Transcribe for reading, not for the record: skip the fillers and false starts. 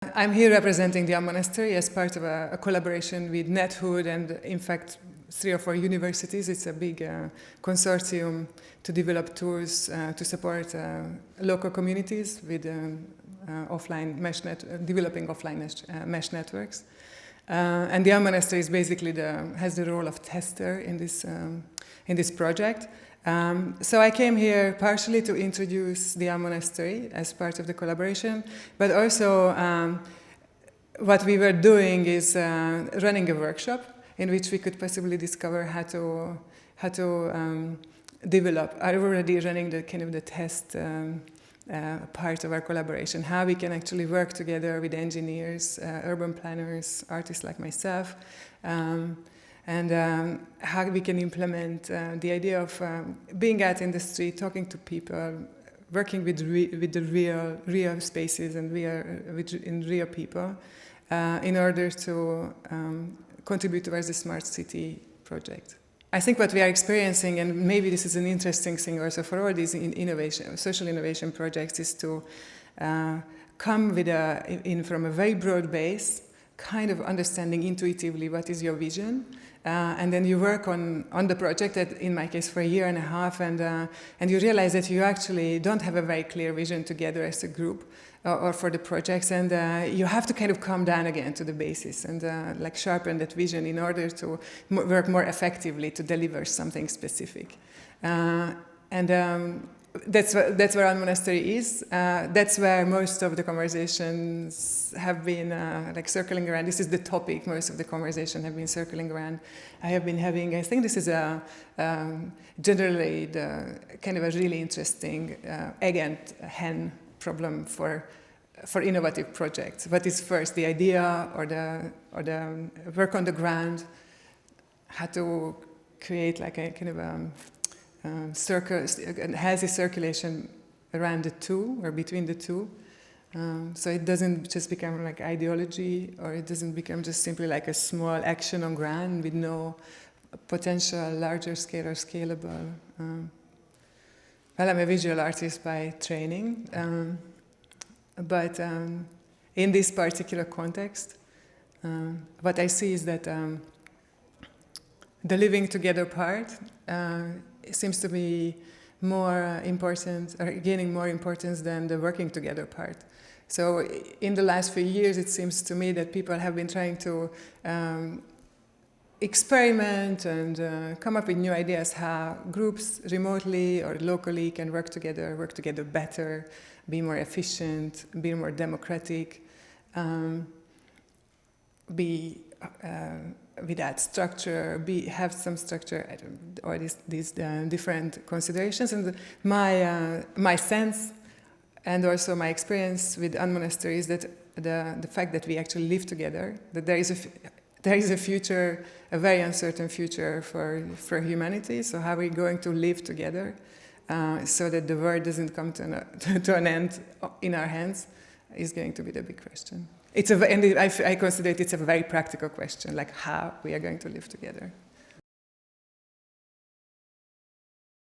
I'm here representing the monastery as part of a collaboration with NetHood and, in fact, 3 or 4 universities. It's a big consortium to develop tools to support local communities with offline mesh developing offline mesh networks. And the monastery is basically has the role of tester in this project. So I came here partially to introduce the monastery as part of the collaboration, but also what we were doing is running a workshop in which we could possibly discover how to develop. I'm already running the kind of the test part of our collaboration, how we can actually work together with engineers, urban planners, artists like myself, and how we can implement the idea of being out in the street, talking to people, working with the real spaces and real people in order to contribute towards the smart city project. I think what we are experiencing, and maybe this is an interesting thing also for all these social innovation projects, is to come with from a very broad base, kind of understanding intuitively what is your vision, and then you work on the project, in my case for a year and a half, and you realize that you actually don't have a very clear vision together as a group or for the projects, and you have to kind of come down again to the basis and like sharpen that vision in order to work more effectively to deliver something specific. That's where our monastery is. That's where most of the conversations have been like circling around. This is the topic most of the conversation have been circling around. I have been having, I think this is generally the kind of a really interesting egg and hen problem for innovative projects. What is first, the idea or the work on the ground? How to create like a kind of a healthy circulation around the two or between the two, so it doesn't just become like ideology, or it doesn't become just simply like a small action on ground with no potential larger scale or scalable. Well, I'm a visual artist by training, but in this particular context, what I see is that the living together part seems to be more important, or gaining more importance than the working together part. So in the last few years, it seems to me that people have been trying to experiment and come up with new ideas how groups remotely or locally can work together better, be more efficient, be more democratic, be without structure, have some structure, or these different considerations. And my sense and also my experience with monastery is that the fact that we actually live together, that there is a future, a very uncertain future for humanity. So how are we going to live together so that the world doesn't come to an end in our hands is going to be the big question. I consider it's a very practical question, like how we are going to live together.